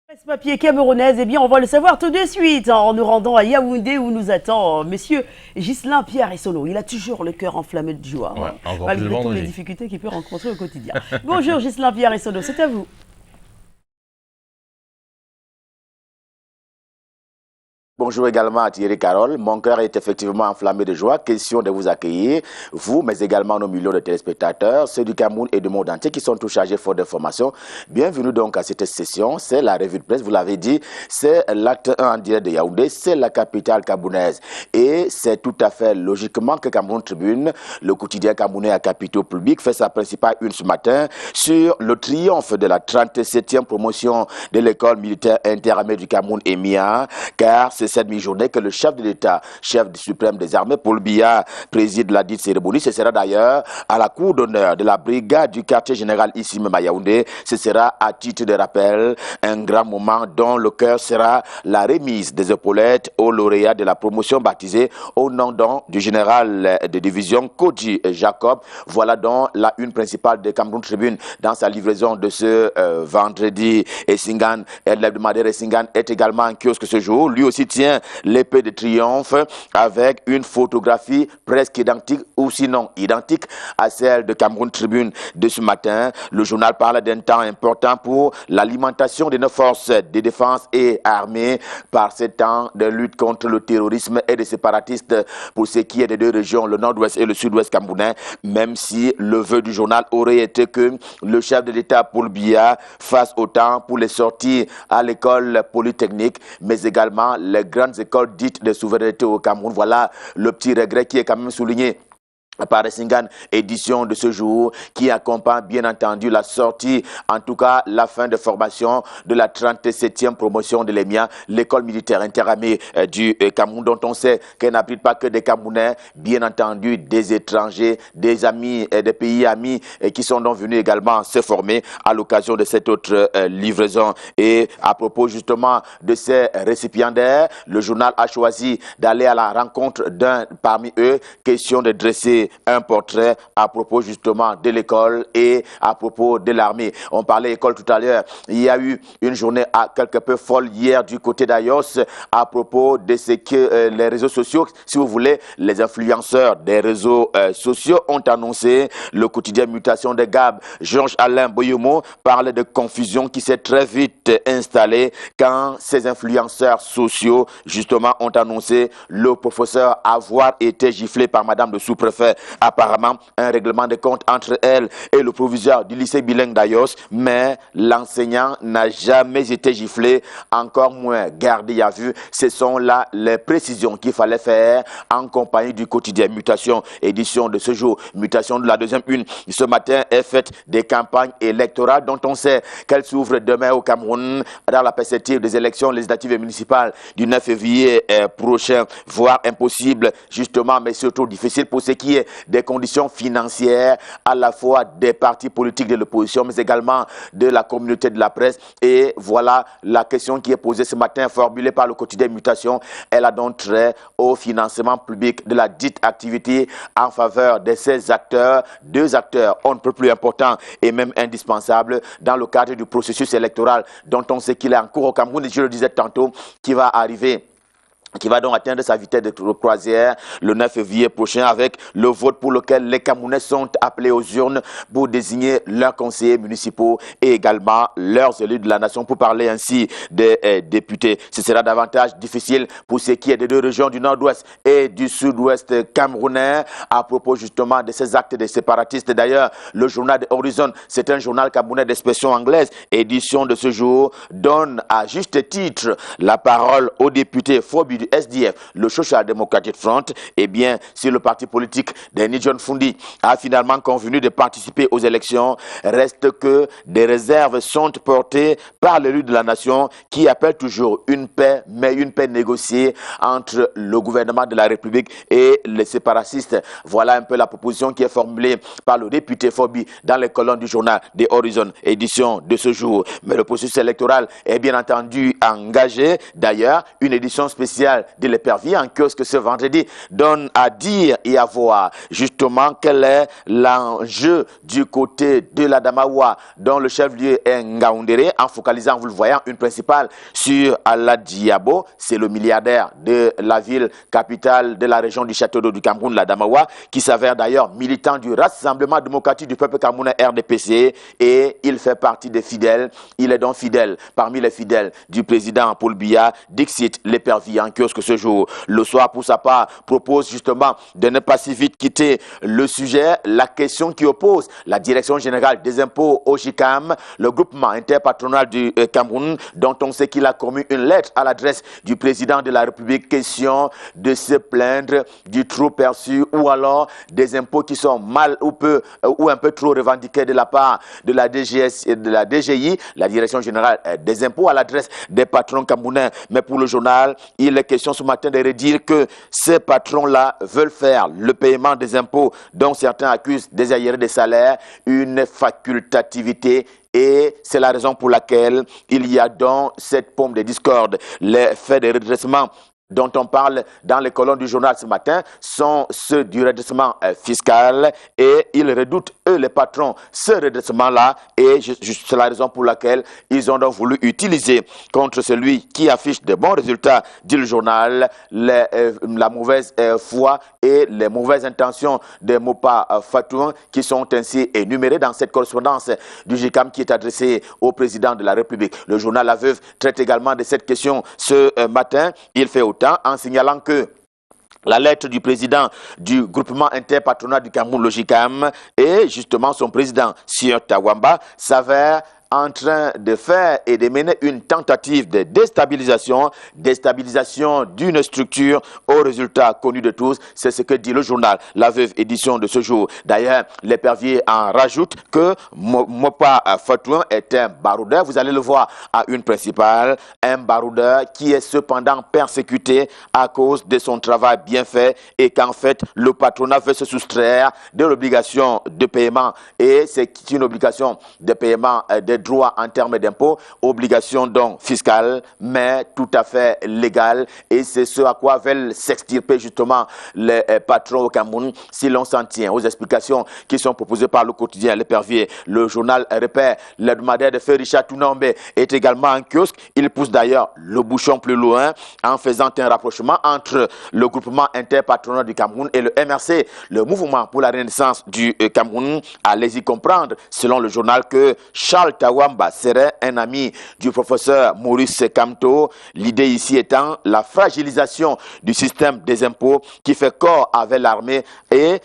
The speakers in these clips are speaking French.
Presse-papier camerounaise, eh bien on va le savoir tout de suite en nous rendant à Yaoundé où nous attend monsieur Ghislain Pierre Essolo. Il a toujours le cœur enflammé de joie, malgré toutes les difficultés qu'il peut rencontrer au quotidien. Bonjour Ghislain Pierre Essolo, c'est à vous. Bonjour également à Thierry Carole. Mon cœur est effectivement enflammé de joie. Question de vous accueillir, vous, mais également nos millions de téléspectateurs, ceux du Cameroun et du monde entier qui sont tous chargés fort d'informations. Bienvenue donc à cette session. C'est la revue de presse, vous l'avez dit, c'est l'acte 1 en direct de Yaoundé, c'est la capitale camerounaise. Et c'est tout à fait logiquement que Cameroun Tribune, le quotidien camerounais à capitaux publics, fait sa principale une ce matin sur le triomphe de la 37e promotion de l'école militaire interarmée du Cameroun EMIA, car c'est cette mi-journée que le chef de l'État, chef suprême des armées, Paul Biya, préside la dite cérémonie. Ce sera d'ailleurs à la cour d'honneur de la brigade du quartier général ici même à Yaoundé. Ce sera à titre de rappel un grand moment dont le cœur sera la remise des épaulettes aux lauréats de la promotion baptisée au nom du général de division Kodji Jacob. Voilà donc la une principale de Cameroun Tribune dans sa livraison de ce vendredi. Essingan, l'hebdomadaire Essingan est également en kiosque ce jour. Lui aussi tient l'épée de triomphe avec une photographie presque identique ou sinon identique à celle de Cameroun Tribune de ce matin. Le journal parle d'un temps important pour l'alimentation de nos forces de défense et armées par ces temps de lutte contre le terrorisme et des séparatistes pour ce qui est des deux régions, le nord-ouest et le sud-ouest camerounais, même si le vœu du journal aurait été que le chef de l'État, Paul Biya, fasse autant pour les sorties à l'école polytechnique, mais également les grandes écoles dites de souveraineté au Cameroun. Voilà le petit regret qui est quand même souligné par Essingan, édition de ce jour, qui accompagne bien entendu la sortie, en tout cas la fin de formation de la 37e promotion de l'EMIA, l'école militaire interarmée du Cameroun, dont on sait qu'elle n'abrite pas que des Camerounais, bien entendu des étrangers, des amis et des pays amis qui sont donc venus également se former à l'occasion de cette autre livraison. Et à propos justement de ces récipiendaires, le journal a choisi d'aller à la rencontre d'un parmi eux, question de dresser un portrait à propos justement de l'école et à propos de l'armée. On parlait école tout à l'heure. Il y a eu une journée quelque peu folle hier du côté d'Ayos à propos de ce que les réseaux sociaux, si vous voulez, les influenceurs des réseaux sociaux ont annoncé. Le quotidien Mutation de Gab, Georges-Alain Boyomo, parle de confusion qui s'est très vite installée quand ces influenceurs sociaux justement ont annoncé le professeur avoir été giflé par madame le sous-préfet. Apparemment, un règlement de compte entre elle et le proviseur du lycée bilingue d'Ayos, mais l'enseignant n'a jamais été giflé, encore moins gardé à vue. Ce sont là les précisions qu'il fallait faire en compagnie du quotidien Mutation, édition de ce jour. Mutation de la deuxième une. Ce matin est faite des campagnes électorales dont on sait qu'elles s'ouvrent demain au Cameroun dans la perspective des élections législatives et municipales du 9 février prochain, voire impossible justement, mais surtout difficile pour ce qui est des conditions financières à la fois des partis politiques de l'opposition, mais également de la communauté de la presse. Et voilà la question qui est posée ce matin, formulée par le quotidien Mutation. Elle a donc trait au financement public de la dite activité en faveur de ces acteurs, deux acteurs on ne peut plus importants et même indispensables dans le cadre du processus électoral dont on sait qu'il est en cours au Cameroun, et je le disais tantôt, qui va arriver, qui va donc atteindre sa vitesse de croisière le 9 février prochain avec le vote pour lequel les Camerounais sont appelés aux urnes pour désigner leurs conseillers municipaux et également leurs élus de la nation, pour parler ainsi des députés. Ce sera davantage difficile pour ce qui est des deux régions du nord-ouest et du sud-ouest camerounais à propos justement de ces actes des séparatistes. D'ailleurs, le journal de Horizon, c'est un journal camerounais d'expression anglaise, édition de ce jour, donne à juste titre la parole aux députés Fobi du SDF, le Social Democratic Front. Eh bien, si le parti politique d'Eni John Fundi a finalement convenu de participer aux élections, reste que des réserves sont portées par l'élu de la nation qui appelle toujours une paix, mais une paix négociée entre le gouvernement de la République et les séparatistes. Voilà un peu la proposition qui est formulée par le député Fobi dans les colonnes du journal des Horizon, édition de ce jour. Mais le processus électoral est bien entendu engagé. D'ailleurs, une édition spéciale éditorial de l'Épervier en kiosque ce vendredi donne à dire et à voir justement quel est l'enjeu du côté de la Damawa, dont le chef-lieu est Ngaoundéré, en focalisant, vous le voyez, une principale sur Ala Diabo, c'est le milliardaire de la ville capitale de la région du Château d'eau du Cameroun, la Damawa, qui s'avère d'ailleurs militant du Rassemblement démocratique du peuple camerounais RDPC, et il fait partie des fidèles. Il est donc fidèle parmi les fidèles du président Paul Biya. Dixit l'Épervier en kiosque ce jour. Le soir, pour sa part, propose justement de ne pas si vite quitter le sujet, la question qui oppose la Direction générale des impôts au JICAM, le groupement interpatronal du Cameroun, dont on sait qu'il a commis une lettre à l'adresse du président de la République, question de se plaindre du trop perçu ou alors des impôts qui sont mal ou un peu trop revendiqués de la part de la DGS et de la DGI, la Direction générale des impôts, à l'adresse des patrons camerounais. Mais pour le journal, il est question ce matin de redire que ces patrons-là veulent faire le paiement des impôts dont certains accusent des arriérés des salaires une facultativité. Et c'est la raison pour laquelle il y a dans cette pomme de discorde. Les faits de redressement dont on parle dans les colonnes du journal ce matin sont ceux du redressement fiscal, et ils redoutent, eux les patrons, ce redressement-là, et c'est la raison pour laquelle ils ont donc voulu utiliser contre celui qui affiche de bons résultats, dit le journal, la mauvaise foi et les mauvaises intentions de Mopa Fatouan, qui sont ainsi énumérées dans cette correspondance du JICAM qui est adressée au président de la République. Le journal La Veuve traite également de cette question ce matin. Il fait autant en signalant que la lettre du président du groupement interpatronal du Cameroun, le JICAM, et justement son président, Sieur Tawamba, s'avère en train de faire et de mener une tentative de déstabilisation d'une structure au résultat connu de tous. C'est ce que dit le journal La Veuve, édition de ce jour. D'ailleurs, l'Épervier en rajoute que Mopa Fatouan est un baroudeur. Vous allez le voir à une principale, un baroudeur qui est cependant persécuté à cause de son travail bien fait, et qu'en fait, le patronat veut se soustraire de l'obligation de paiement, et c'est une obligation de paiement des droits en termes d'impôts, obligation donc fiscale, mais tout à fait légale, et c'est ce à quoi veulent s'extirper justement les patrons au Cameroun, si l'on s'en tient aux explications qui sont proposées par le quotidien L'Épervier. Le journal répète, l'hebdomadaire de feu Richard Tounombe est également en kiosque. Il pousse d'ailleurs le bouchon plus loin en faisant un rapprochement entre le groupement interpatronal du Cameroun et le MRC, le mouvement pour la renaissance du Cameroun. Allez-y comprendre, selon le journal, que Charles Tawamba serait un ami du professeur Maurice Kamto. L'idée ici étant la fragilisation du système des impôts qui fait corps avec l'armée, et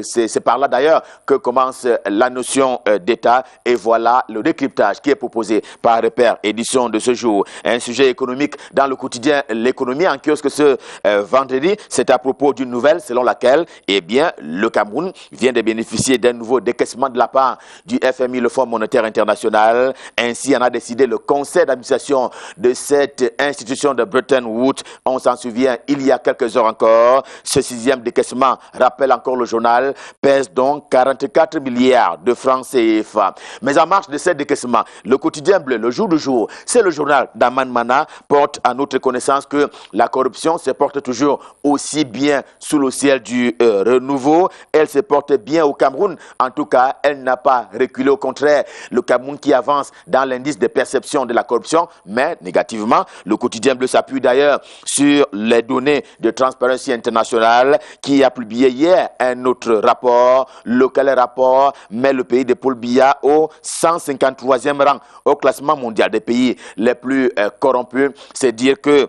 c'est par là d'ailleurs que commence la notion d'État. Et voilà le décryptage qui est proposé par Repère, édition de ce jour. Un sujet économique dans le quotidien L'économie en kiosque ce vendredi. C'est à propos d'une nouvelle selon laquelle le Cameroun vient de bénéficier d'un nouveau décaissement de la part du FMI, le Fonds monétaire international. Ainsi en a décidé le conseil d'administration de cette institution de Bretton Woods. On s'en souvient, il y a quelques heures encore. Ce sixième décaissement, rappelle encore le journal, pèse donc 44 milliards de francs CFA. Mais en marge de ce décaissement, le quotidien bleu, le jour du jour, c'est le journal d'Aman Mana, porte à notre connaissance que la corruption se porte toujours aussi bien sous le ciel du renouveau. Elle se porte bien au Cameroun. En tout cas, elle n'a pas reculé. Au contraire, le Cameroun qui avance dans l'indice de perception de la corruption, mais négativement. Le quotidien bleu s'appuie d'ailleurs sur les données de Transparency International qui a publié hier un autre rapport. Lequel rapport met le pays de Paul Biya au 153e rang au classement mondial des pays les plus corrompus. C'est dire que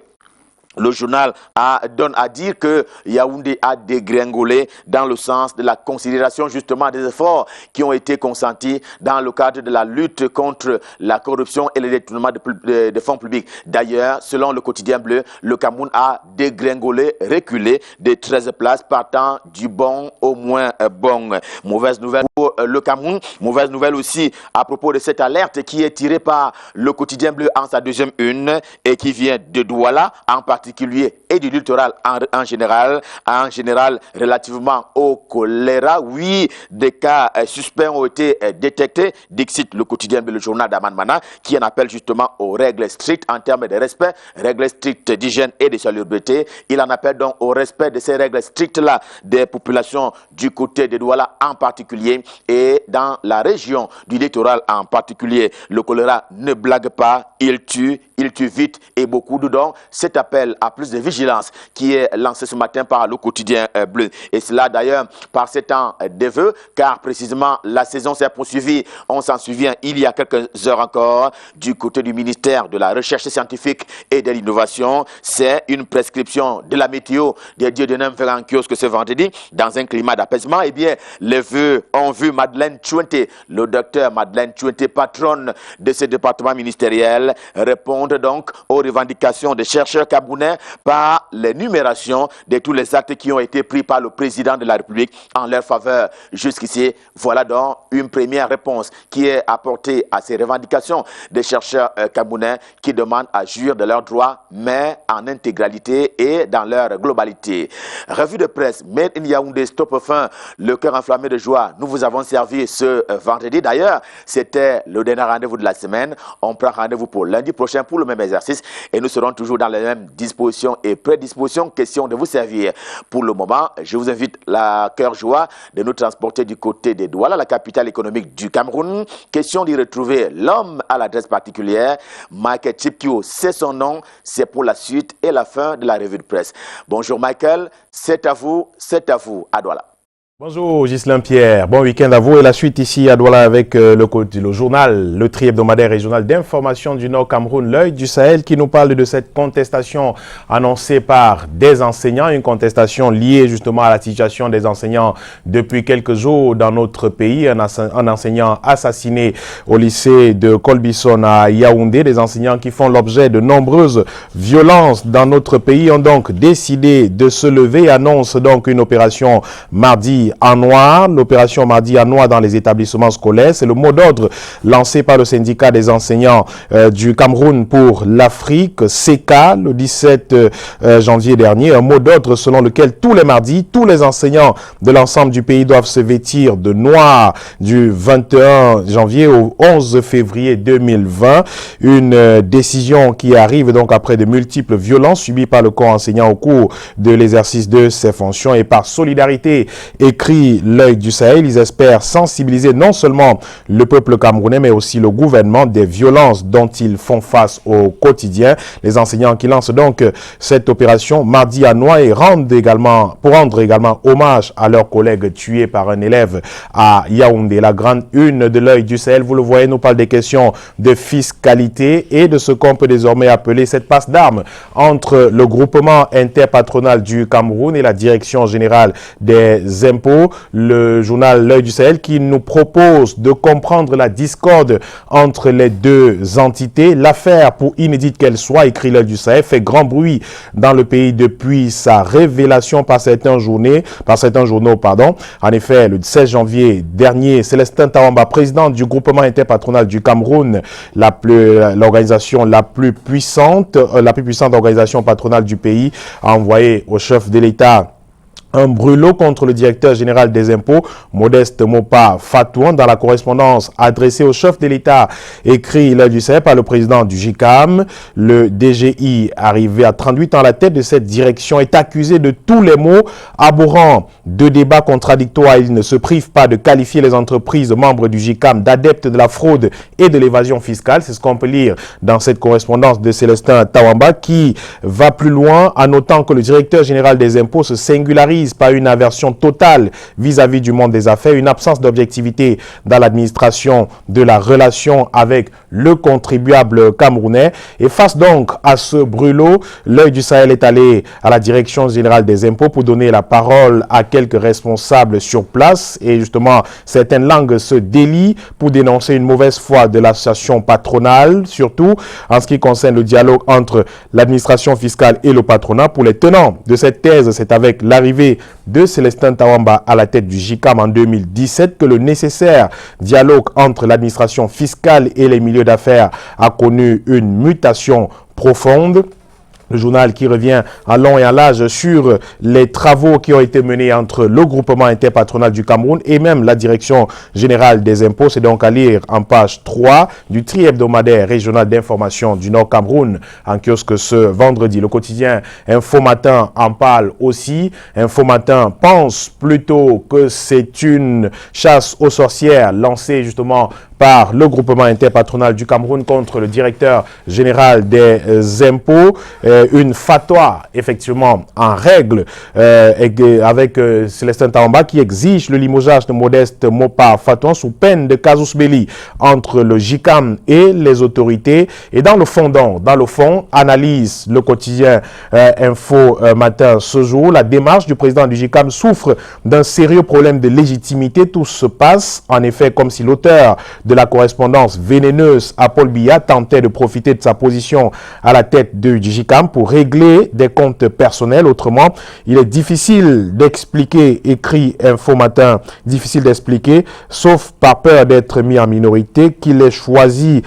le journal donne à dire que Yaoundé a dégringolé dans le sens de la considération justement des efforts qui ont été consentis dans le cadre de la lutte contre la corruption et le détournement de fonds publics. D'ailleurs, selon le quotidien bleu, le Cameroun a dégringolé, reculé de 13 places, partant du bon au moins bon. Mauvaise nouvelle pour le Cameroun, mauvaise nouvelle aussi à propos de cette alerte qui est tirée par le quotidien bleu en sa deuxième une et qui vient de Douala, en particulier particulier et du littoral en général relativement au choléra. 8 des cas suspects ont été détectés, dixit le quotidien le journal d'Aman Mana, qui en appelle justement aux règles strictes en termes de respect, règles strictes d'hygiène et de salubrité. Il en appelle donc au respect de ces règles strictes-là des populations du côté de Douala en particulier et dans la région du littoral en particulier. Le choléra ne blague pas, il tue vite et beaucoup. Donc cet appel à plus de vigilance qui est lancé ce matin par le quotidien bleu. Et cela d'ailleurs par ces temps des vœux, car précisément la saison s'est poursuivie. On s'en souvient il y a quelques heures encore du côté du ministère de la Recherche scientifique et de l'innovation. C'est une prescription de la météo des dieux de Nemfer en kiosque ce vendredi dans un climat d'apaisement. Eh bien, les vœux ont vu Madeleine Chouenté, le docteur Madeleine Chouenté, patronne de ce département ministériel, répondre donc aux revendications des chercheurs camerounais par l'énumération de tous les actes qui ont été pris par le président de la République en leur faveur. Jusqu'ici, voilà donc une première réponse qui est apportée à ces revendications des chercheurs camerounais qui demandent à jouir de leurs droits, mais en intégralité et dans leur globalité. Revue de presse, Made in Yaoundé, stop fin, le cœur enflammé de joie. Nous vous avons servi ce vendredi. D'ailleurs, c'était le dernier rendez-vous de la semaine. On prend rendez-vous pour lundi prochain pour le même exercice et nous serons toujours dans les mêmes dispositions et prédispositions. Question de vous servir. Pour le moment, je vous invite la cœur joie de nous transporter du côté de Douala, la capitale économique du Cameroun. Question d'y retrouver l'homme à l'adresse particulière, Michael Chipkio, c'est son nom. C'est pour la suite et la fin de la revue de presse. Bonjour Michael, c'est à vous à Douala. Bonjour Ghislain Pierre, bon week-end à vous et la suite ici à Douala avec le journal, le tri-hebdomadaire régional d'information du Nord Cameroun, l'œil du Sahel qui nous parle de cette contestation annoncée par des enseignants, une contestation liée justement à la situation des enseignants depuis quelques jours dans notre pays, un enseignant assassiné au lycée de Colbison à Yaoundé, des enseignants qui font l'objet de nombreuses violences dans notre pays ont donc décidé de se lever, annoncent donc une opération mardi en noir, l'opération mardi en noir dans les établissements scolaires. C'est le mot d'ordre lancé par le syndicat des enseignants du Cameroun pour l'Afrique, CECA, le 17 janvier dernier. Un mot d'ordre selon lequel tous les mardis, tous les enseignants de l'ensemble du pays doivent se vêtir de noir du 21 janvier au 11 février 2020. Une décision qui arrive donc après de multiples violences subies par le corps enseignant au cours de l'exercice de ses fonctions et par solidarité, écrit l'œil du Sahel. Ils espèrent sensibiliser non seulement le peuple camerounais, mais aussi le gouvernement des violences dont ils font face au quotidien. Les enseignants qui lancent donc cette opération mardi à Noir et pour rendre également hommage à leurs collègues tués par un élève à Yaoundé. La grande une de l'œil du Sahel, vous le voyez, nous parle des questions de fiscalité et de ce qu'on peut désormais appeler cette passe d'armes entre le groupement interpatronal du Cameroun et la direction générale des impôts. Le journal L'œil du Sahel qui nous propose de comprendre la discorde entre les deux entités. L'affaire, pour inédite qu'elle soit, écrit L'œil du Sahel, fait grand bruit dans le pays depuis sa révélation par certains journaux. En effet, le 16 janvier dernier, Célestin Tawamba, président du groupement interpatronal du Cameroun, l'organisation la plus puissante organisation patronale du pays, a envoyé au chef de l'État un brûlot contre le directeur général des impôts, Modeste Mopa Fatouan, dans la correspondance adressée au chef de l'État, écrit L'œil du Sahel par le président du JICAM. Le DGI, arrivé à 38 ans à la tête de cette direction, est accusé de tous les maux abhorrents de débats contradictoires. Il ne se prive pas de qualifier les entreprises membres du JICAM d'adeptes de la fraude et de l'évasion fiscale. C'est ce qu'on peut lire dans cette correspondance de Célestin Tawamba qui va plus loin en notant que le directeur général des impôts se singularise par une aversion totale vis-à-vis du monde des affaires, une absence d'objectivité dans l'administration de la relation avec le contribuable camerounais. Et face donc à ce brûlot, l'œil du Sahel est allé à la direction générale des impôts pour donner la parole à quelques responsables sur place. Et justement, certaines langues se délient pour dénoncer une mauvaise foi de l'association patronale, surtout en ce qui concerne le dialogue entre l'administration fiscale et le patronat. Pour les tenants de cette thèse, c'est avec l'arrivée de Célestin Tawamba à la tête du JICAM en 2017 que le nécessaire dialogue entre l'administration fiscale et les milieux d'affaires a connu une mutation profonde. Le journal qui revient en long et en large sur les travaux qui ont été menés entre le groupement interpatronal du Cameroun et même la direction générale des impôts. C'est donc à lire en page 3 du tri-hebdomadaire régional d'information du Nord Cameroun en kiosque ce vendredi. Le quotidien Info Matin en parle aussi. Info Matin pense plutôt que c'est une chasse aux sorcières lancée justement par le groupement interpatronal du Cameroun contre le directeur général des impôts. Une fatwa, effectivement, en règle, avec Célestin Taomba, qui exige le limogeage de Modeste Mopar Fatouan sous peine de casus belli entre le JICAM et les autorités. Et dans le fond, analyse le quotidien Info Matin ce jour, la démarche du président du JICAM souffre d'un sérieux problème de légitimité. Tout se passe, en effet, comme si l'auteur de la correspondance vénéneuse à Paul Biya tentait de profiter de sa position à la tête du JICAM pour régler des comptes personnels. Autrement, il est difficile d'expliquer, écrit Info Matin, difficile d'expliquer, sauf par peur d'être mis en minorité, qu'il ait choisi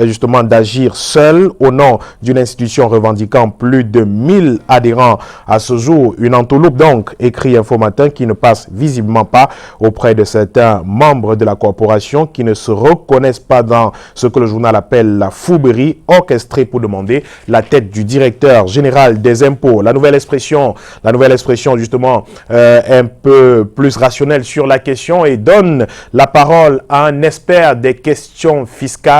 justement d'agir seul au nom d'une institution revendiquant plus de 1000 adhérents à ce jour. Une entourloupe donc, écrit Info Matin, qui ne passe visiblement pas auprès de certains membres de la corporation qui ne se reconnaissent pas dans ce que le journal appelle la fouberie orchestrée pour demander la tête du directeur général des impôts. La nouvelle expression justement un peu plus rationnelle sur la question et donne la parole à un expert des questions fiscales,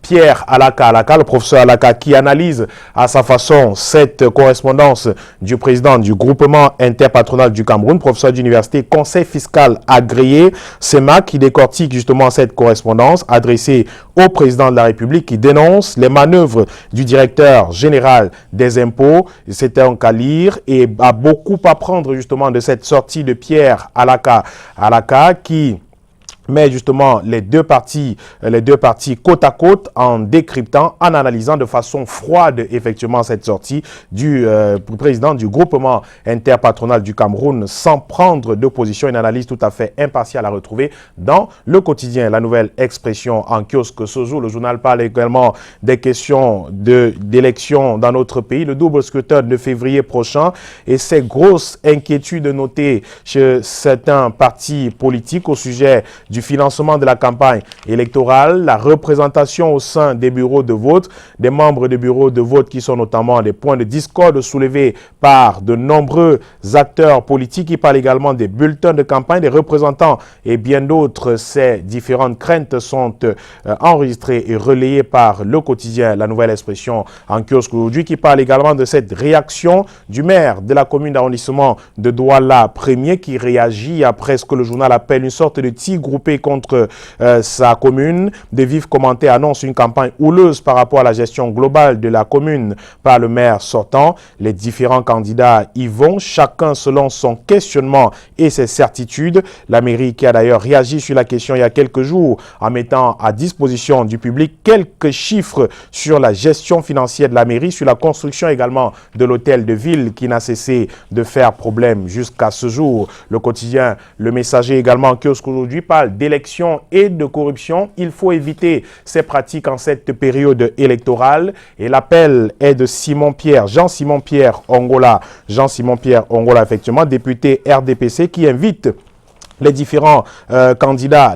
Pierre Alaka, le professeur Alaka, qui analyse à sa façon cette correspondance du président du groupement interpatronal du Cameroun, professeur d'université, conseil fiscal agréé, CEMA, qui décortique justement cette correspondance adressée au président de la République, qui dénonce les manœuvres du directeur général des impôts. C'était donc à lire et à beaucoup apprendre justement de cette sortie de Pierre Alaka, qui met justement les deux parties côte à côte en décryptant, en analysant de façon froide effectivement cette sortie du président du groupement interpatronal du Cameroun sans prendre de position. Une analyse tout à fait impartiale à retrouver dans le quotidien. La nouvelle expression en kiosque ce jour. Le journal parle également des questions d'élections dans notre pays. Le double scrutin de février prochain et ces grosses inquiétudes notées chez certains partis politiques au sujet du financement de la campagne électorale, la représentation au sein des bureaux de vote, des membres des bureaux de vote qui sont notamment des points de discorde soulevés par de nombreux acteurs politiques. Qui parlent également des bulletins de campagne, des représentants et bien d'autres. Ces différentes craintes sont enregistrées et relayées par le quotidien La Nouvelle Expression en kiosque aujourd'hui, qui parle également de cette réaction du maire de la commune d'arrondissement de Douala Premier, qui réagit après ce que le journal appelle une sorte de tir groupé contre sa commune. Des vifs commentaires annoncent une campagne houleuse par rapport à la gestion globale de la commune par le maire sortant. Les différents candidats y vont, chacun selon son questionnement et ses certitudes. La mairie qui a d'ailleurs réagi sur la question il y a quelques jours en mettant à disposition du public quelques chiffres sur la gestion financière de la mairie, sur la construction également de l'hôtel de ville qui n'a cessé de faire problème jusqu'à ce jour. Le quotidien Le Messager également qui aujourd'hui parle d'élections et de corruption. Il faut éviter ces pratiques en cette période électorale. Et l'appel est de Jean-Simon Pierre Ongola, effectivement, député RDPC, qui invite les différents candidats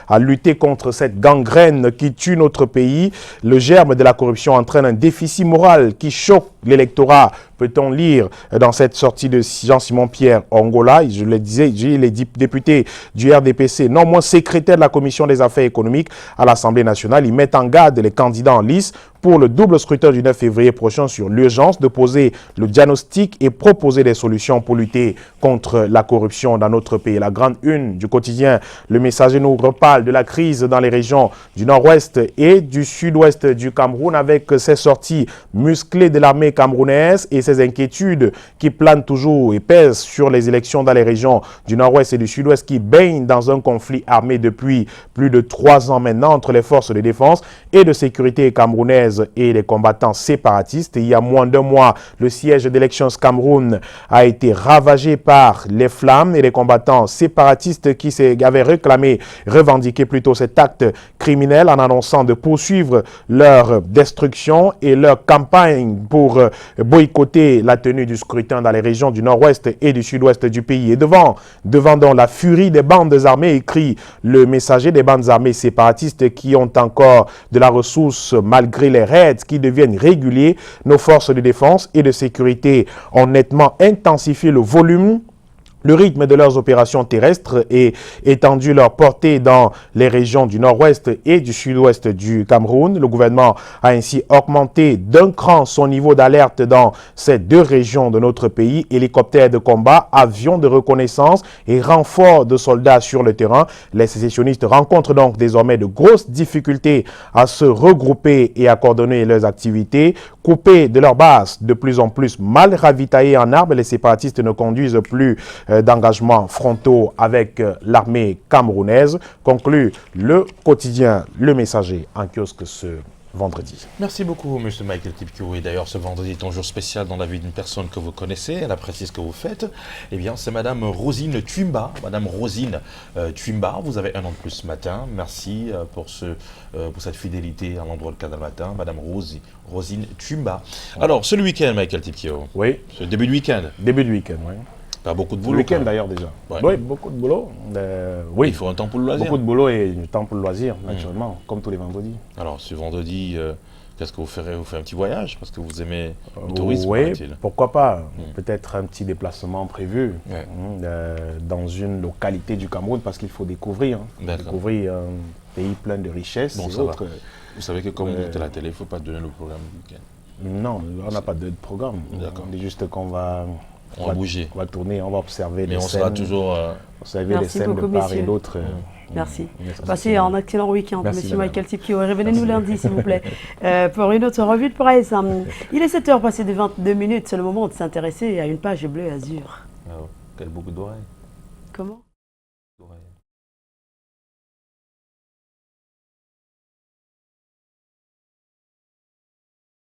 à lutter contre cette gangrène qui tue notre pays. Le germe de la corruption entraîne un déficit moral qui choque l'électorat. Peut-on lire dans cette sortie de Jean-Simon Pierre Ongola, je le disais, il est député du RDPC, non moins secrétaire de la Commission des affaires économiques à l'Assemblée nationale. Il met en garde les candidats en lice pour le double scrutin du 9 février prochain sur l'urgence de poser le diagnostic et proposer des solutions pour lutter contre la corruption dans notre pays. La grande une du quotidien Le Messager nous reparle de la crise dans les régions du nord-ouest et du sud-ouest du Cameroun avec ses sorties musclées de l'armée camerounaise et ces inquiétudes qui planent toujours et pèsent sur les élections dans les régions du Nord-Ouest et du Sud-Ouest qui baignent dans un conflit armé depuis plus de 3 ans maintenant entre les forces de défense et de sécurité camerounaises et les combattants séparatistes. Il y a moins d'un mois, le siège d'Elections Cameroun a été ravagé par les flammes et les combattants séparatistes qui avaient revendiqué plutôt cet acte criminel en annonçant de poursuivre leur destruction et leur campagne pour boycotter la tenue du scrutin dans les régions du Nord-Ouest et du Sud-Ouest du pays. Et devant donc la furie des bandes armées, écrit le messager des bandes armées séparatistes qui ont encore de la ressource malgré les raids qui deviennent réguliers, nos forces de défense et de sécurité ont nettement intensifié le volume, le rythme de leurs opérations terrestres et étendu leur portée dans les régions du nord-ouest et du sud-ouest du Cameroun. Le gouvernement a ainsi augmenté d'un cran son niveau d'alerte dans ces 2 régions de notre pays. Hélicoptères de combat, avions de reconnaissance et renforts de soldats sur le terrain. Les sécessionnistes rencontrent donc désormais de grosses difficultés à se regrouper et à coordonner leurs activités. Coupés de leur base, de plus en plus mal ravitaillés en armes, les séparatistes ne conduisent plus d'engagements frontaux avec l'armée camerounaise, conclut le quotidien Le Messager en kiosque ce vendredi. Merci beaucoup, M. Michael Tipkio. Et d'ailleurs, ce vendredi est un jour spécial dans la vie d'une personne que vous connaissez. Elle apprécie ce que vous faites. Eh bien, c'est Madame Rosine Twimba. Madame Rosine Twimba, vous avez un an de plus ce matin. Merci pour cette fidélité à l'endroit de Canal Matin. Madame Rosine Twimba. Alors, ce week-end, Michael Tipkio. Oui. Ce début de week-end. Début de week-end, oui. Pas beaucoup de boulot. Le week-end d'ailleurs déjà. Ouais. Oui, beaucoup de boulot. Oui. Il faut un temps pour le loisir. Beaucoup de boulot et du temps pour le loisir, naturellement, comme tous les vendredis. Alors, ce vendredi, qu'est-ce que vous ferez? Vous faites un petit voyage parce que vous aimez le tourisme, oui, paraît-il. pourquoi pas. Peut-être un petit déplacement prévu dans une localité du Cameroun parce qu'il faut découvrir. Découvrir un pays plein de richesses Bon, et ça autres. va. Vous savez que comme on est à la télé, il ne faut pas donner le programme du week-end. Non, on n'a pas de programme. On dit juste qu'on va... On va bouger. On va tourner, on va observer mais les on scènes. sera toujours... observer les scènes de part et d'autre. Merci. Passez un excellent week-end, Monsieur Michael Tipkio. Revenez-nous lundi, s'il vous plaît, pour une autre revue de presse. Il est 7h passé de 22 minutes. C'est le moment de s'intéresser à une page bleu azur. Oh, quel beaucoup d'oreilles. Comment?